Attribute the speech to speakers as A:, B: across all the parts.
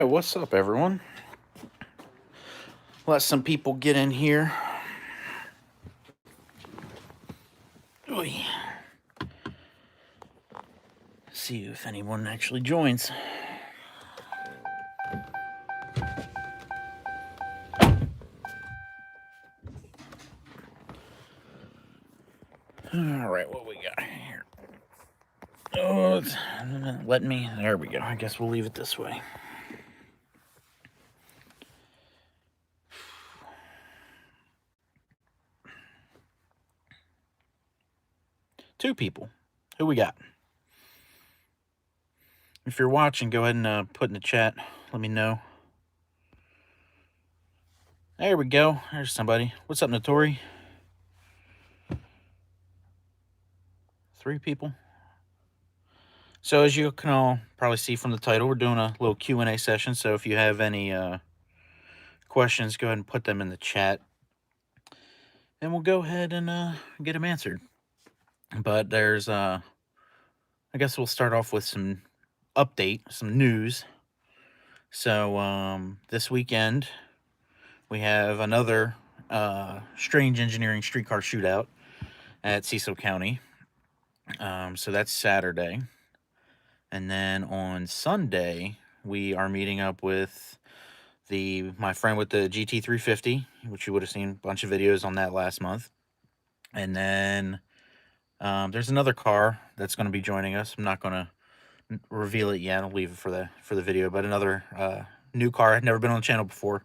A: Hey, what's up, everyone? Let some people get in here. Oy. See if anyone actually joins. All right, what we got here? Oh, let me. There we go. I guess we'll leave it this way. Two people. Who we got? If you're watching, go ahead and put in the chat. Let me know. There we go. There's somebody. What's up, Notori? Three people. So as you can all probably see from the title, we're doing a little Q&A session. So if you have any questions, go ahead and put them in the chat, and we'll go ahead and get them answered. But there's, I guess we'll start off with some news. So this weekend we have another strange engineering streetcar shootout at Cecil County. So that's Saturday. And then on Sunday, we are meeting up with my friend with the GT350, which you would have seen a bunch of videos on that last month. And then there's another car that's going to be joining us. I'm not going to reveal it yet. I'll leave it for the video. But another new car. I'd never been on the channel before.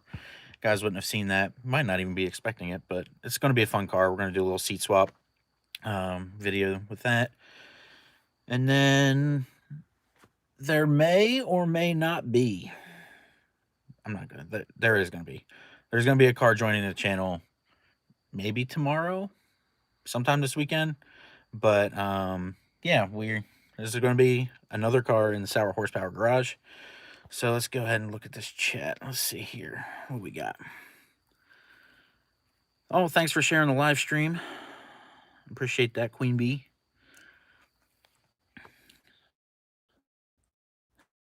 A: Guys wouldn't have seen that. Might not even be expecting it, but it's going to be a fun car. We're going to do a little seat swap video with that. And then there may or may not be. I'm not going to. There is going to be. There's going to be a car joining the channel maybe tomorrow, sometime this weekend. But yeah, this is going to be another car in the Sour Horsepower Garage. So let's go ahead and look at this chat. Let's see here. What we got? Oh, thanks for sharing the live stream. Appreciate that, Queen Bee.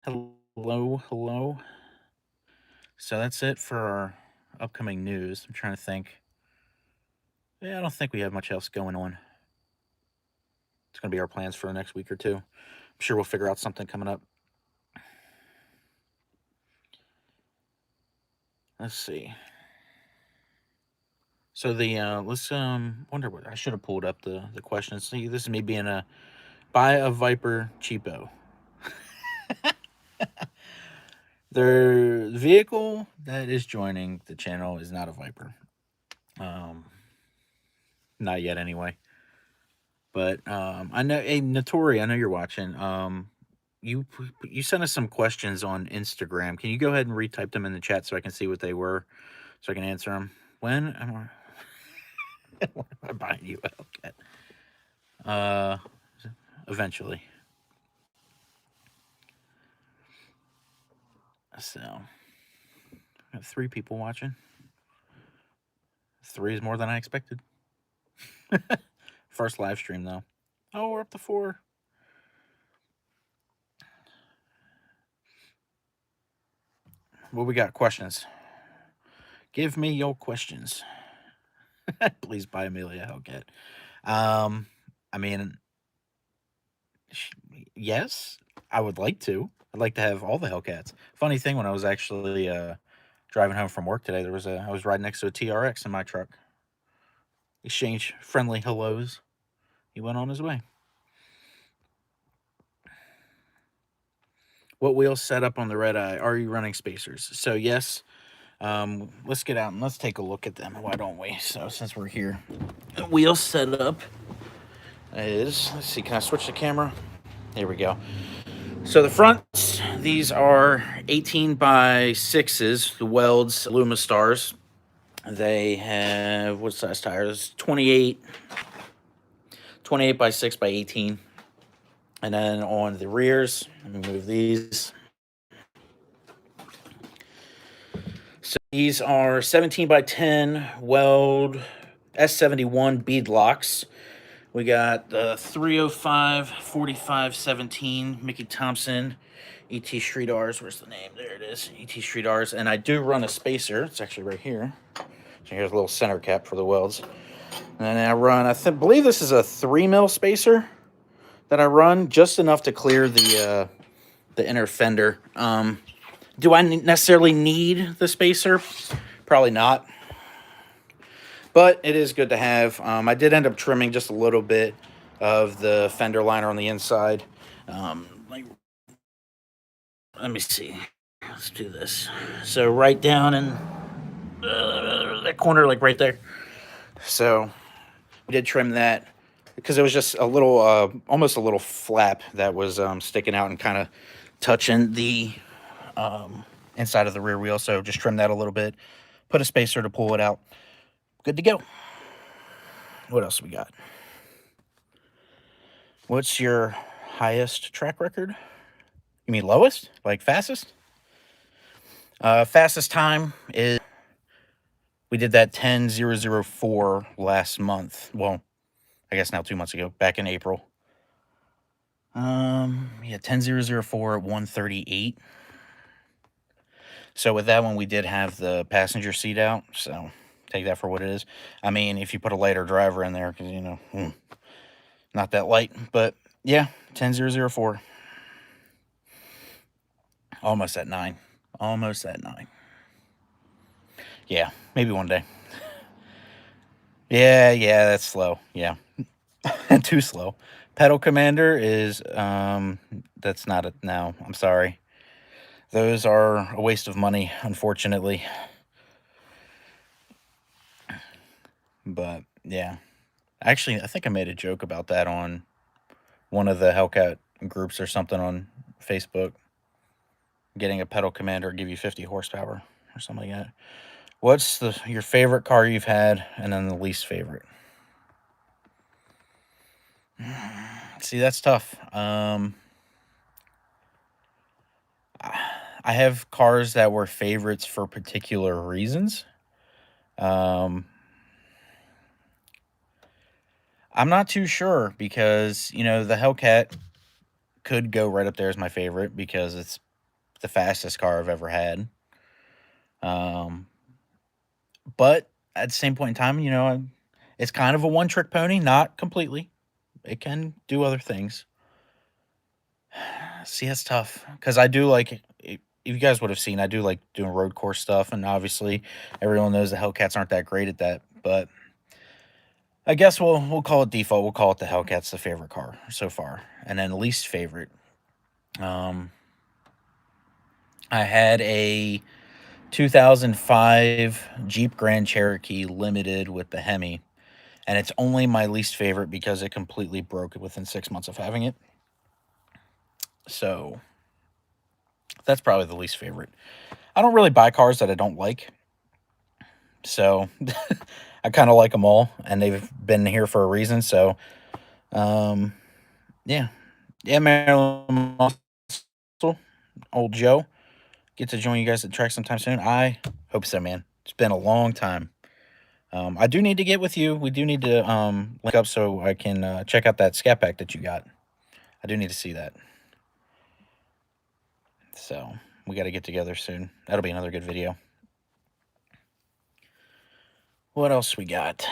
A: Hello, hello. So that's it for our upcoming news. I'm trying to think. Yeah, I don't think we have much else going on. It's going to be our plans for the next week or two. I'm sure we'll figure out something coming up. Let's see. So let's wonder what I should have pulled up the questions. See, this is me being a buy a Viper cheapo. The vehicle that is joining the channel is not a Viper. Not yet anyway. But I know, hey Notori, I know you're watching. You sent us some questions on Instagram. Can you go ahead and retype them in the chat so I can see what they were, so I can answer them? When am I buying you a Hellcat? Eventually. So, I have 3 people watching. 3 is more than I expected. First live stream, though. Oh, we're up to 4. What we got? Questions. Give me your questions. Please buy Amelia Hellcat. I mean, yes, I would like to. I'd like to have all the Hellcats. Funny thing, when I was actually driving home from work today, I was riding next to a TRX in my truck. Exchange friendly hellos. He went on his way. What wheels set up on the Redeye? Are you running spacers? So yes. Let's get out and let's take a look at them. Why don't we? So since we're here, the wheel setup is. Let's see. Can I switch the camera? There we go. So the fronts, these are 18 by 6s, the Welds Luma Stars. They have, what size tires? 28 by 6 by 18. And then on the rears, let me move these. So these are 17 by 10 Weld S71 bead locks. We got the 305 45 17 Mickey Thompson ET Street R's. Where's the name? There it is. ET Street R's. And I do run a spacer. It's actually right here. So here's a little center cap for the welds. And I run, believe this is a 3mm spacer that I run, just enough to clear the inner fender. Do I necessarily need the spacer? Probably not. But it is good to have. I did end up trimming just a little bit of the fender liner on the inside. Let me see. Let's do this. So right down in that corner, like right there. So we did trim that because it was just a little, almost a little flap that was sticking out and kind of touching the inside of the rear wheel. So just trim that a little bit. Put a spacer to pull it out. Good to go. What else we got? What's your highest track record? You mean lowest? Like fastest? Fastest time is, we did that 10.004 last month. Well, I guess now 2 months ago, back in April. Yeah, 10.004 at 138. So with that one, we did have the passenger seat out. So take that for what it is. I mean, if you put a lighter driver in there, because, you know, not that light. But yeah, 10.004. Almost at 9. Almost at 9. Yeah, maybe one day. Yeah, that's slow. Yeah. Too slow. Pedal Commander is, that's not it now. I'm sorry. Those are a waste of money, unfortunately. But, yeah. Actually, I think I made a joke about that on one of the Hellcat groups or something on Facebook. Getting a Pedal Commander give you 50 horsepower or something like that. What's your favorite car you've had, and then the least favorite? See, that's tough. I have cars that were favorites for particular reasons. I'm not too sure because, you know, the Hellcat could go right up there as my favorite because it's the fastest car I've ever had. But at the same point in time, you know, it's kind of a one-trick pony, not completely. It can do other things. See, that's tough because I do like, if you guys would have seen, I do like doing road course stuff, and obviously everyone knows the Hellcats aren't that great at that, but I guess we'll call it default. We'll call it the Hellcat's the favorite car so far. And then least favorite. I had a 2005 Jeep Grand Cherokee Limited with the Hemi, and it's only my least favorite because it completely broke within 6 months of having it. So that's probably the least favorite. I don't really buy cars that I don't like. So I kind of like them all, and they've been here for a reason. So, yeah. Yeah, Marilyn Muscle, old Joe, get to join you guys at the track sometime soon. I hope so, man. It's been a long time. I do need to get with you. We do need to link up so I can check out that Scat Pack that you got. I do need to see that. So we got to get together soon. That'll be another good video. What else we got?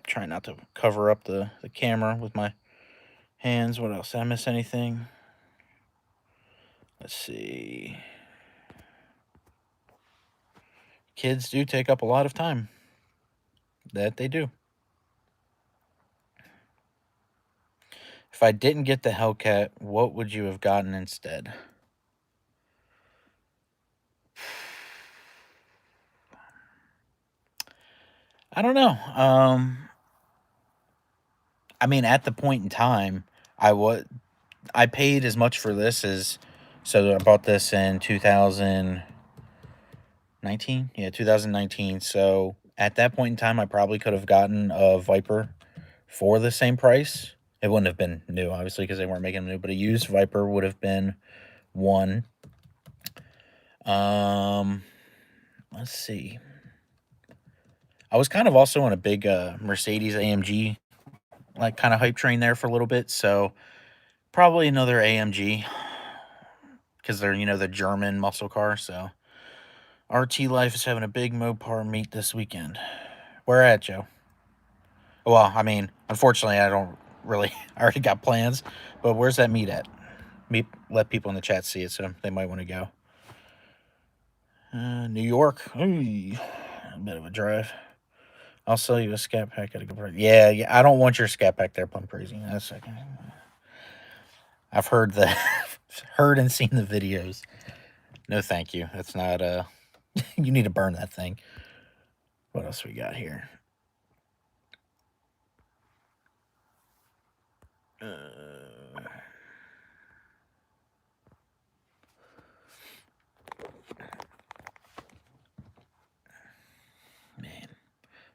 A: Trying not to cover up the camera with my hands. What else? Did I miss anything? Let's see. Kids do take up a lot of time. That they do. If I didn't get the Hellcat, what would you have gotten instead? I don't know. I mean, at the point in time, I paid as much for this as, so I bought this in 2019. Yeah, 2019. So at that point in time, I probably could have gotten a Viper for the same price. It wouldn't have been new, obviously, because they weren't making them new, but a used Viper would have been one. Let's see. I was kind of also on a big Mercedes AMG like kind of hype train there for a little bit. So probably another AMG because they're the German muscle car. So RT Life is having a big Mopar meet this weekend. Where at, Joe? Well, I mean, unfortunately, I don't really. I already got plans, but where's that meet at? Let people in the chat see it, so they might want to go. New York. Ooh, a bit of a drive. I'll sell you a scat pack at a good price. Yeah. I don't want your scat pack there, Plum Crazy. That's okay. I've heard heard and seen the videos. No, thank you. That's not you need to burn that thing. What else we got here? Man,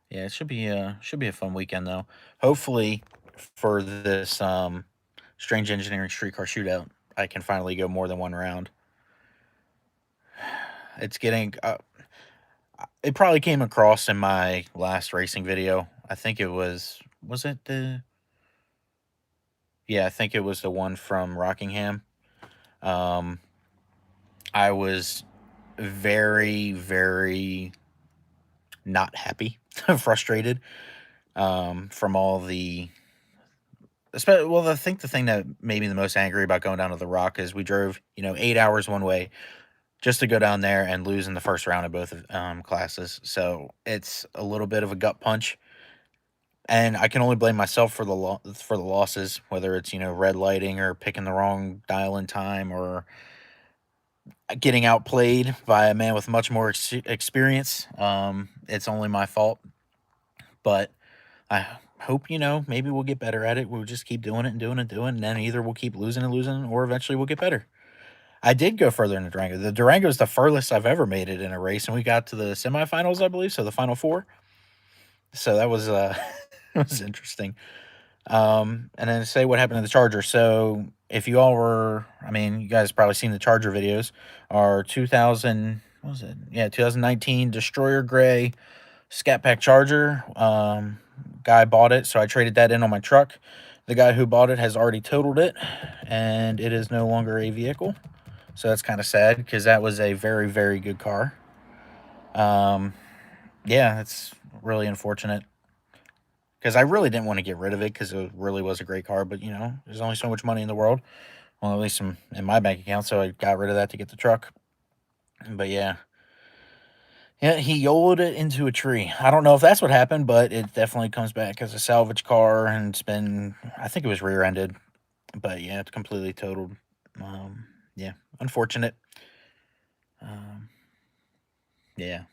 A: yeah, it should be a fun weekend though. Hopefully, for this Strange Engineering Streetcar Shootout, I can finally go more than one round. It's getting. It probably came across in my last racing video. I think it was. Was it the? Yeah, I think it was the one from Rockingham. I was very, very not happy, frustrated from all the. Well, I think the thing that made me the most angry about going down to the Rock is we drove, 8 hours one way just to go down there and lose in the first round of both classes. So it's a little bit of a gut punch, and I can only blame myself for the losses, whether it's red lighting or picking the wrong dial in time or getting outplayed by a man with much more experience. It's only my fault, but I hope maybe we'll get better at it. We'll just keep doing it and doing it and doing it, and then either we'll keep losing and losing, or eventually we'll get better. I did go further in the Durango. The Durango is the furthest I've ever made it in a race, and we got to the semifinals, I believe, so the final four. So that was it was interesting. And then to say what happened to the Charger. So if you all were, I mean, you guys probably seen the Charger videos. Our 2000, what was it? Yeah, 2019 Destroyer Gray Scat Pack Charger. Guy bought it, so I traded that in on my truck. The guy who bought it has already totaled it, and it is no longer a vehicle. So that's kind of sad because that was a very, very good car. Yeah, it's really unfortunate because I really didn't want to get rid of it because it really was a great car. But there's only so much money in the world. Well, at least in my bank account, so I got rid of that to get the truck. But yeah, he YOLO'd it into a tree. I don't know if that's what happened, but it definitely comes back as a salvage car, and it's been, I think it was rear-ended. But yeah, it's completely totaled. Yeah, unfortunate. Yeah.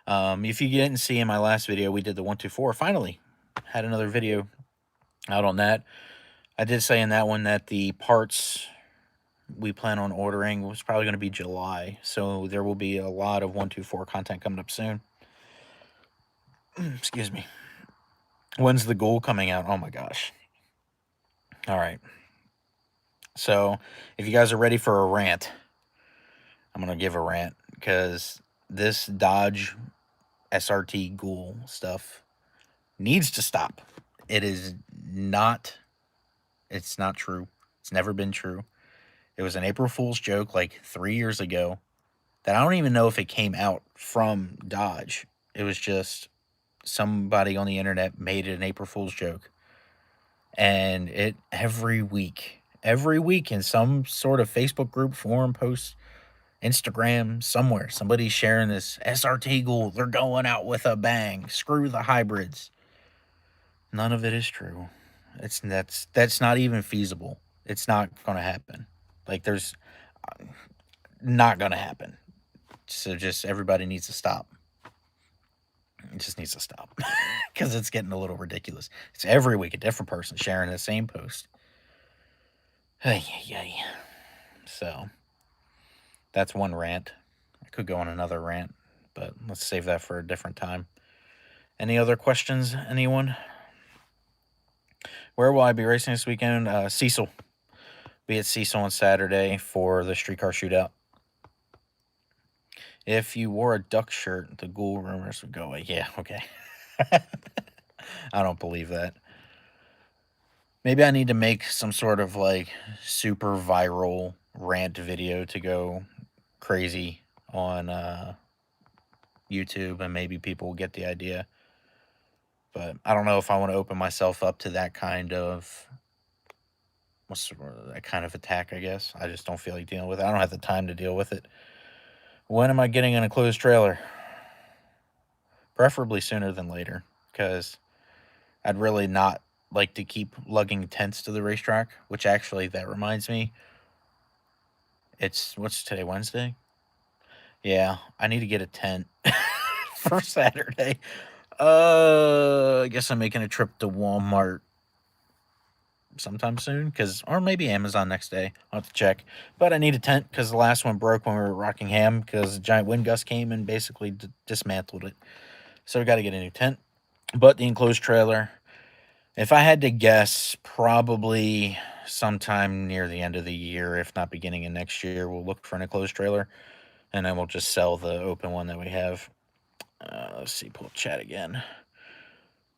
A: If you didn't see in my last video, we did the 124. Finally, had another video out on that. I did say in that one that the parts we plan on ordering was probably going to be July, so there will be a lot of 124 content coming up soon. Excuse me. When's the Ghoul coming out? Oh my gosh. All right. So if you guys are ready for a rant, I'm going to give a rant because this Dodge SRT Ghoul stuff needs to stop. It is not, it's not true. It's never been true. It was an April Fool's joke like 3 years ago that I don't even know if it came out from Dodge. It was just somebody on the internet made it an April Fool's joke. And it every week in some sort of Facebook group, forum, post, Instagram, somewhere, somebody's sharing this SRT Ghoul. They're going out with a bang. Screw the hybrids. None of it is true. That's not even feasible. It's not going to happen. Like there's not going to happen. So just everybody needs to stop. It just needs to stop because it's getting a little ridiculous. It's every week a different person sharing the same post. So that's one rant. I could go on another rant, but let's save that for a different time. Any other questions, anyone? Where will I be racing this weekend? Cecil. Be at Cecil on Saturday for the streetcar shootout. If you wore a duck shirt, the Ghoul rumors would go away. Yeah, okay. I don't believe that. Maybe I need to make some sort of like super viral rant video to go crazy on YouTube, and maybe people will get the idea. But I don't know if I want to open myself up to that kind of that kind of attack. I guess I just don't feel like dealing with it. I don't have the time to deal with it. When am I getting an enclosed trailer? Preferably sooner than later, because I'd really not like to keep lugging tents to the racetrack. Which actually, that reminds me, it's what's today, Wednesday? Yeah, I need to get a tent for Saturday. I guess I'm making a trip to Walmart sometime soon, or maybe Amazon next day. I'll have to check. But I need a tent because the last one broke when we were at Rockingham because a giant wind gust came and basically dismantled it. So we got to get a new tent. But the enclosed trailer, if I had to guess, probably sometime near the end of the year, if not beginning of next year, we'll look for an enclosed trailer, and then we'll just sell the open one that we have. Let's see, pull chat again.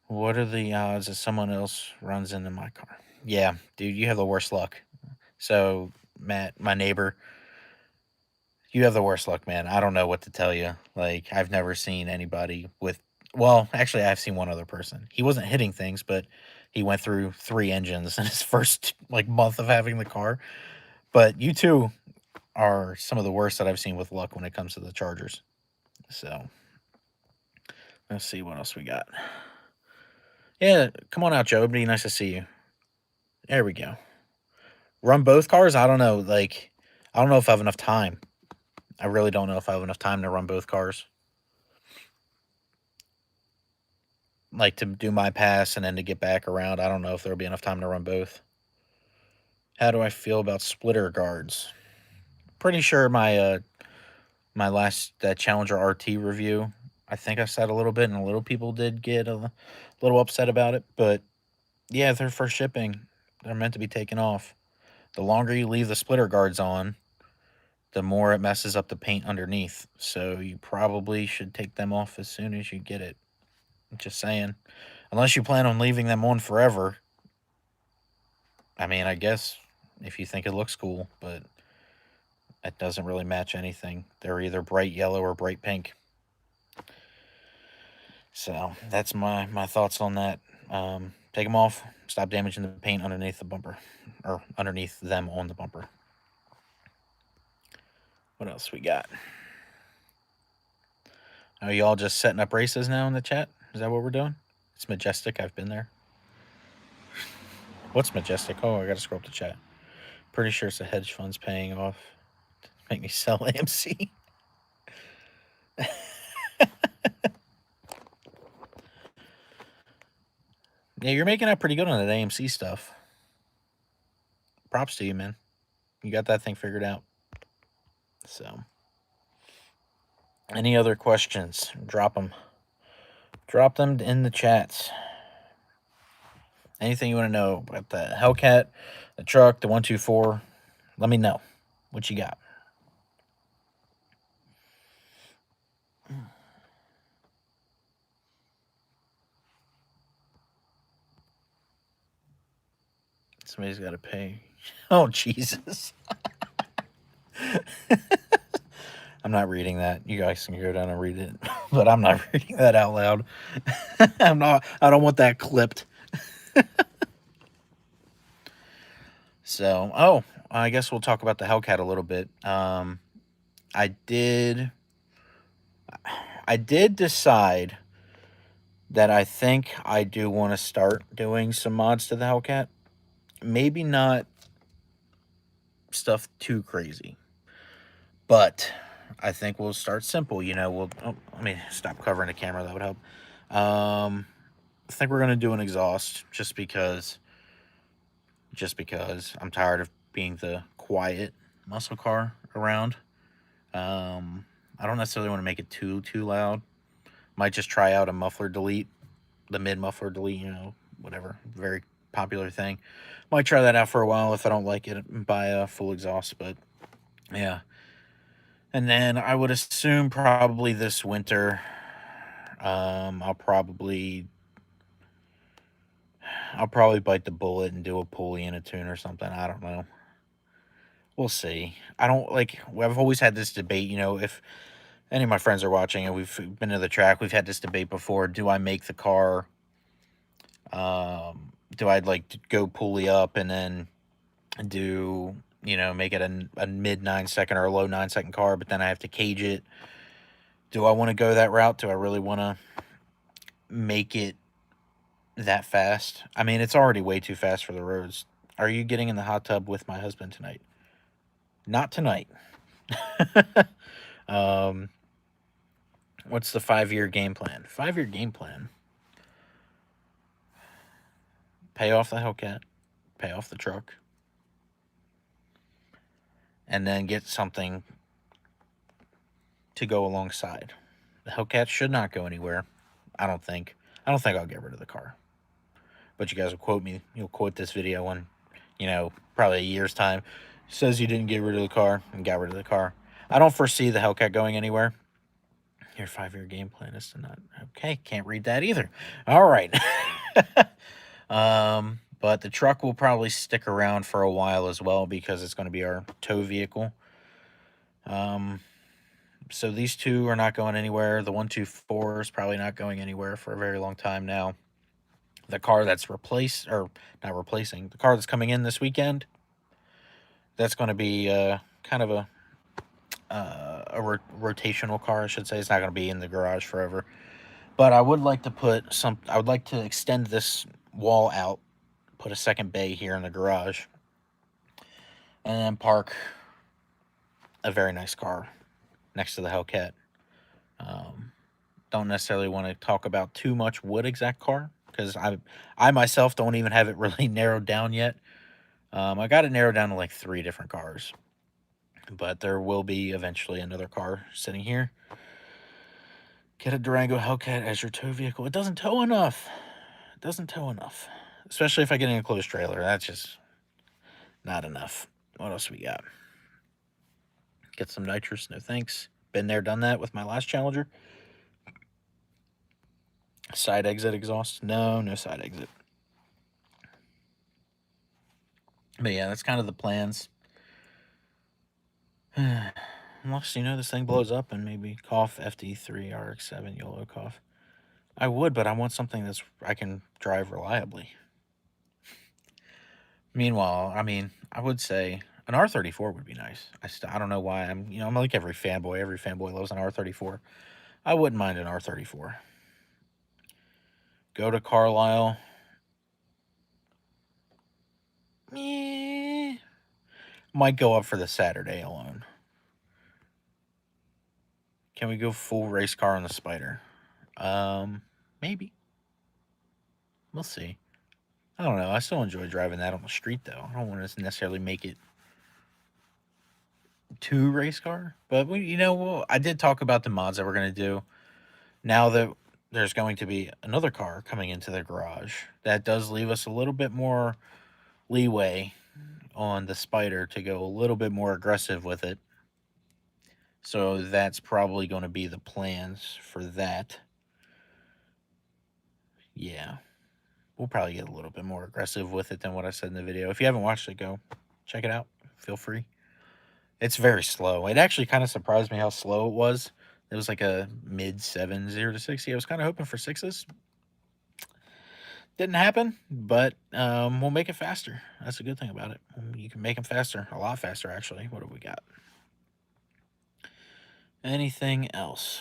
A: What are the odds that someone else runs into my car? Yeah, dude, you have the worst luck. So, Matt, my neighbor, you have the worst luck, man. I don't know what to tell you. Like, I've never seen anybody with. Well, actually, I've seen one other person. He wasn't hitting things, but he went through 3 engines in his first like month of having the car. But you two are some of the worst that I've seen with luck when it comes to the Chargers. So, let's see what else we got. Yeah, come on out, Joe. It'd be nice to see you. There we go. Run both cars? I don't know. Like, I don't know if I have enough time. I really don't know if I have enough time to run both cars. Like, to do my pass and then to get back around. I don't know if there'll be enough time to run both. How do I feel about splitter guards? Pretty sure my last Challenger RT review, I think I said a little bit, and a little people did get a little upset about it. But yeah, they're for shipping. They're meant to be taken off. The longer you leave the splitter guards on, the more it messes up the paint underneath. So you probably should take them off as soon as you get it. Just saying. Unless you plan on leaving them on forever. I mean, I guess if you think it looks cool, but it doesn't really match anything. They're either bright yellow or bright pink. So that's my thoughts on that. Take them off. Stop damaging the paint underneath the bumper, or underneath them on the bumper. What else we got? Are y'all just setting up races now in the chat? Is that what we're doing? It's Majestic. I've been there. What's Majestic? Oh, I gotta scroll up the chat. Pretty sure it's the hedge funds paying off to make me sell AMC. Yeah, you're making out pretty good on that AMC stuff. Props to you, man. You got that thing figured out. So, any other questions? Drop them. Drop them in the chats. Anything you want to know about the Hellcat, the truck, the 124, let me know. What you got? Somebody's got to pay. Oh, Jesus. I'm not reading that. You guys can go down and read it, but I'm not reading that out loud. I don't want that clipped. So, I guess we'll talk about the Hellcat a little bit. I did decide that I think I do want to start doing some mods to the Hellcat. Maybe not stuff too crazy, but I think we'll start simple. Let me stop covering the camera. That would help. I think we're gonna do an exhaust just because I'm tired of being the quiet muscle car around. I don't necessarily want to make it too loud. Might just try out a muffler delete, the mid muffler delete, whatever, very popular thing. Might try that out for a while. If I don't like it, buy a full exhaust. But yeah, and then I would assume probably this winter, I'll probably I'll probably bite the bullet and do a pulley and a tune or something. I don't know. We'll see. I don't like. I've always had this debate. If any of my friends are watching and we've been to the track, we've had this debate before. Do I make the car? Do I like to go pulley up and then do make it a mid 9 second or a low 9 second car, but then I have to cage it? Do I want to go that route? Do I really want to make it that fast? I mean, it's already way too fast for the roads. Are you getting in the hot tub with my husband tonight? Not tonight. um, what's the 5-year game plan? 5-year game plan. Pay off the Hellcat, pay off the truck, and then get something to go alongside. The Hellcat should not go anywhere. I don't think. I'll get rid of the car. But you guys will quote me. You'll quote this video in, probably a year's time. Says you didn't get rid of the car and got rid of the car. I don't foresee the Hellcat going anywhere. Your 5-year game plan is to not. Okay, can't read that either. All right. But the truck will probably stick around for a while as well because it's going to be our tow vehicle. So these two are not going anywhere. The 124 is probably not going anywhere for a very long time now. The car that's the car that's coming in this weekend, that's going to be kind of a rotational car, I should say. It's not going to be in the garage forever. But I would like to extend this wall out, put a second bay here in the garage, and then park a very nice car next to the Hellcat. Don't necessarily want to talk about too much what exact car, because I myself don't even have it really narrowed down yet. I got it narrowed down to like 3 different cars, but there will be eventually another car sitting here. Get a Durango Hellcat as your tow vehicle. It doesn't tow enough. Especially if I get an enclosed trailer. That's just not enough. What else we got? Get some nitrous. No thanks. Been there, done that with my last Challenger. Side exit exhaust. No side exit. But yeah, that's kind of the plans. Unless, this thing blows up and maybe cough FD3 RX-7 YOLO cough. I would, but I want something I can drive reliably. Meanwhile, I would say an R34 would be nice. I don't know why. I'm like every fanboy. Every fanboy loves an R34. I wouldn't mind an R34. Go to Carlisle. Might go up for the Saturday alone. Can we go full race car on the Spider? Maybe. We'll see. I don't know. I still enjoy driving that on the street, though. I don't want to necessarily make it too race car. But, I did talk about the mods that we're going to do. Now that there's going to be another car coming into the garage, that does leave us a little bit more leeway on the Spider to go a little bit more aggressive with it. So that's probably going to be the plans for that. Yeah. We'll probably get a little bit more aggressive with it than what I said in the video. If you haven't watched it, go check it out. Feel free. It's very slow. It actually kind of surprised me how slow it was. It was like a mid-7, 0 to 60. I was kind of hoping for 6s. Didn't happen, but we'll make it faster. That's a good thing about it. You can make them faster. A lot faster, actually. What have we got? Anything else?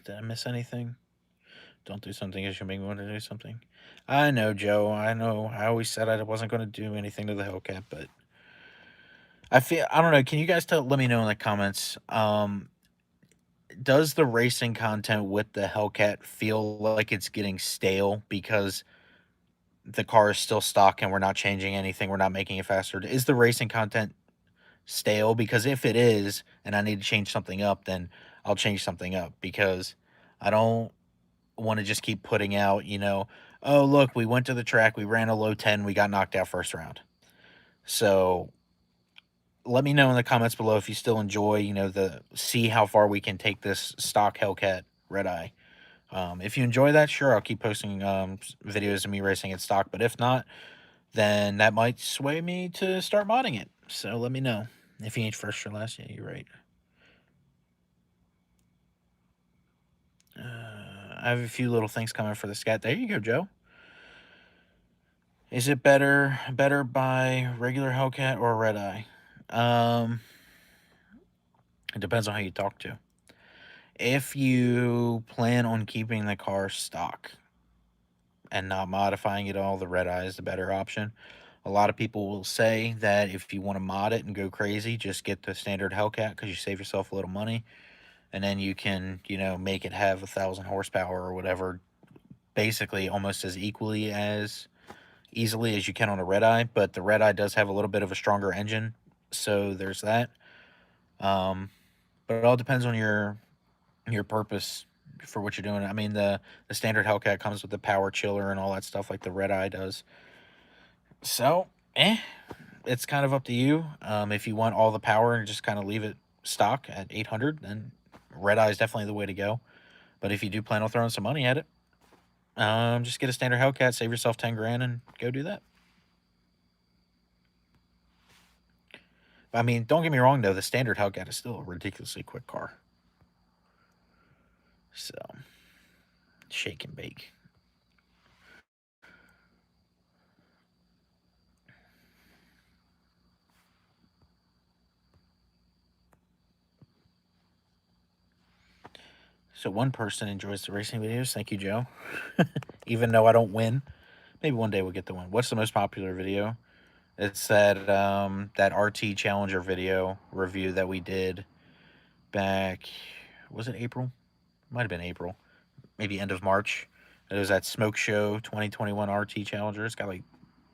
A: Did I miss anything? Don't do something because you make me want to do something. I know, Joe. I know. I always said I wasn't going to do anything to the Hellcat, but I don't know. Can you guys let me know in the comments? Does the racing content with the Hellcat feel like it's getting stale because the car is still stock and we're not changing anything, we're not making it faster? Is the racing content stale? Because if it is, and I need to change something up, then I'll change something up, because I don't want to just keep putting out, oh, look, we went to the track, we ran a low 10, we got knocked out first round. So let me know in the comments below if you still enjoy, see how far we can take this stock Hellcat Redeye. If you enjoy that, sure, I'll keep posting videos of me racing in stock. But if not, then that might sway me to start modding it. So let me know. If you ain't first or last, yeah, you're right. I have a few little things coming for the scat. There you go, Joe. Is it better by regular Hellcat or Redeye? It depends on how you talk to. If you plan on keeping the car stock and not modifying it all, the Redeye is the better option. A lot of people will say that if you want to mod it and go crazy, just get the standard Hellcat because you save yourself a little money, and then you can, make it have 1,000 horsepower or whatever, basically almost as equally as easily as you can on a Redeye. But the Redeye does have a little bit of a stronger engine, so there's that. But it all depends on your purpose for what you're doing. I mean, the standard Hellcat comes with the power chiller and all that stuff like the Redeye does. So, it's kind of up to you. If you want all the power and just kind of leave it stock at 800, then Redeye is definitely the way to go. But if you do plan on throwing some money at it, just get a standard Hellcat, save yourself 10 grand, and go do that. I mean, don't get me wrong though, the standard Hellcat is still a ridiculously quick car. So, shake and bake. So one person enjoys the racing videos. Thank you, Joe. Even though I don't win, maybe one day we'll get the win. What's the most popular video? It's that RT Challenger video review that we did back. Was it April? Might have been April. Maybe end of March. It was that Smoke Show 2021 RT Challenger. It's got I think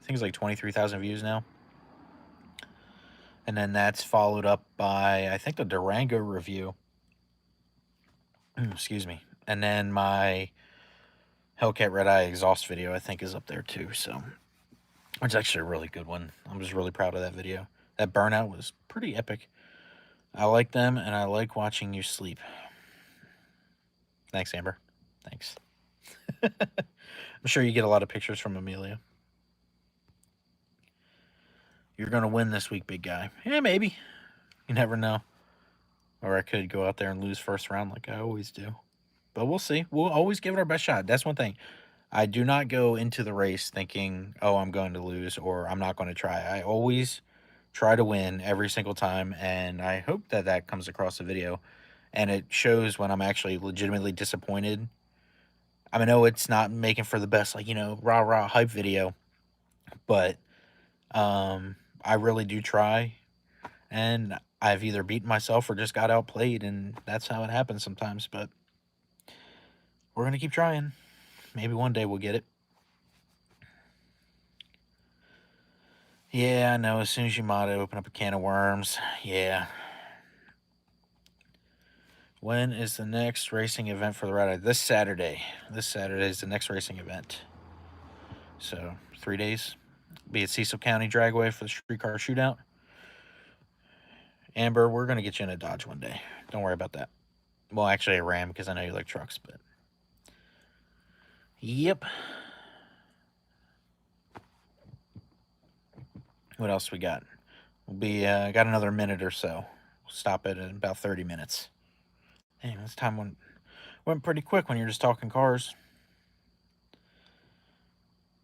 A: it's like 23,000 views now. And then that's followed up by I think the Durango review. Excuse me. And then my Hellcat Redeye exhaust video I think is up there too. So it's actually a really good one. I'm just really proud of that video. That burnout was pretty epic. I like them, and I like watching you sleep. Thanks, Amber. Thanks. I'm sure you get a lot of pictures from Amelia. You're going to win this week, big guy. Yeah, maybe. You never know. Or I could go out there and lose first round like I always do. But we'll see. We'll always give it our best shot. That's one thing. I do not go into the race thinking, oh, I'm going to lose or I'm not going to try. I always try to win every single time, and I hope that that comes across the video. And it shows when I'm actually legitimately disappointed. I know it's not making for the best, rah-rah hype video, but I really do try, and I've either beaten myself or just got outplayed, and that's how it happens sometimes, but we're going to keep trying. Maybe one day we'll get it. Yeah, I know. As soon as you mod it, open up a can of worms. Yeah. When is the next racing event for the Redeye? This Saturday. This Saturday is the next racing event. So, 3 days. Be at Cecil County Dragway for the streetcar shootout. Amber, we're going to get you in a Dodge one day. Don't worry about that. Well, actually a Ram, because I know you like trucks, but... Yep. What else we got? We'll be got another minute or so. We'll stop it in about 30 minutes. Dang, this time went pretty quick when you're just talking cars.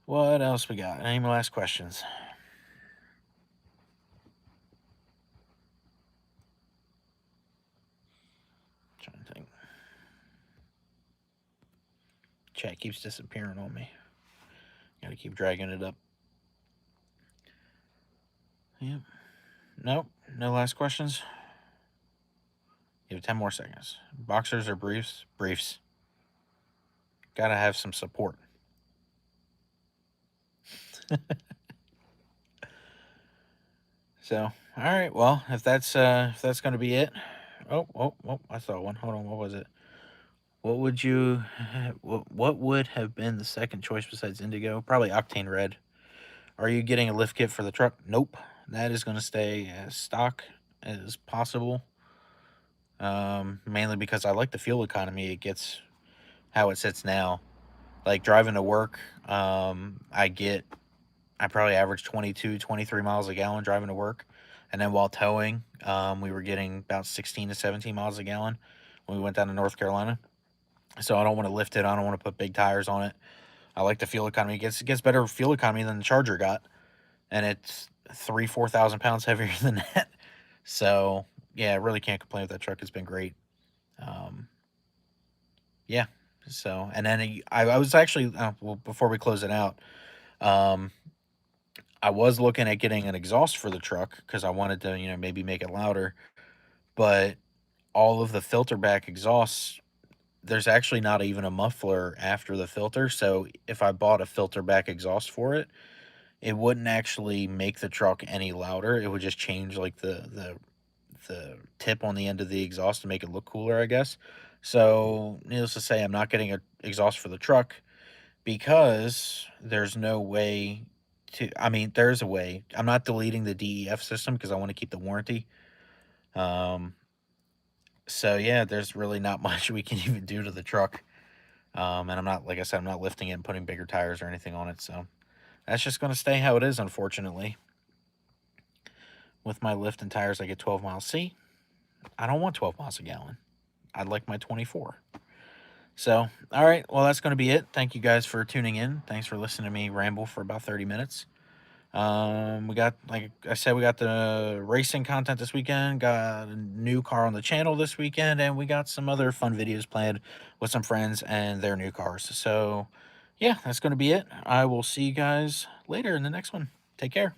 A: What else we got? Any last questions? Trying to think. Chat keeps disappearing on me. Gotta keep dragging it up. Yep. Nope. No last questions. You have 10 more seconds. Boxers or briefs? Briefs. Gotta have some support. So, all right. Well, if that's going to be it. Oh! I saw one. Hold on. What was it? What would you? What would have been the second choice besides Indigo? Probably Octane Red. Are you getting a lift kit for the truck? Nope. That is going to stay as stock as possible. Mainly because I like the fuel economy it gets how it sits now. Like driving to work, I probably average 22, 23 miles a gallon driving to work. And then while towing, we were getting about 16 to 17 miles a gallon when we went down to North Carolina. So I don't want to lift it. I don't want to put big tires on it. I like the fuel economy. It gets better fuel economy than the Charger got, and it's 4,000 pounds heavier than that. So yeah, I really can't complain with that truck. It's been great. Um, yeah. So and then I was actually well, before we close it out, um, I was looking at getting an exhaust for the truck because I wanted to maybe make it louder, but all of the filter back exhausts, there's actually not even a muffler after the filter. So if I bought a filter back exhaust for it, it wouldn't actually make the truck any louder. It would just change like the tip on the end of the exhaust to make it look cooler, I guess. So needless to say, I'm not getting an exhaust for the truck because there's no way to. I mean, there's a way. I'm not deleting the DEF system because I want to keep the warranty. Um, so yeah, there's really not much we can even do to the truck. And I'm not, like I said, I'm not lifting it and putting bigger tires or anything on it. So that's just going to stay how it is, unfortunately. With my lift and tires, I get 12 miles. See, I don't want 12 miles a gallon. I'd like my 24. So, all right. Well, that's going to be it. Thank you guys for tuning in. Thanks for listening to me ramble for about 30 minutes. We got, like I said, we got the racing content this weekend, got a new car on the channel this weekend, and we got some other fun videos planned with some friends and their new cars. So, yeah, that's going to be it. I will see you guys later in the next one. Take care.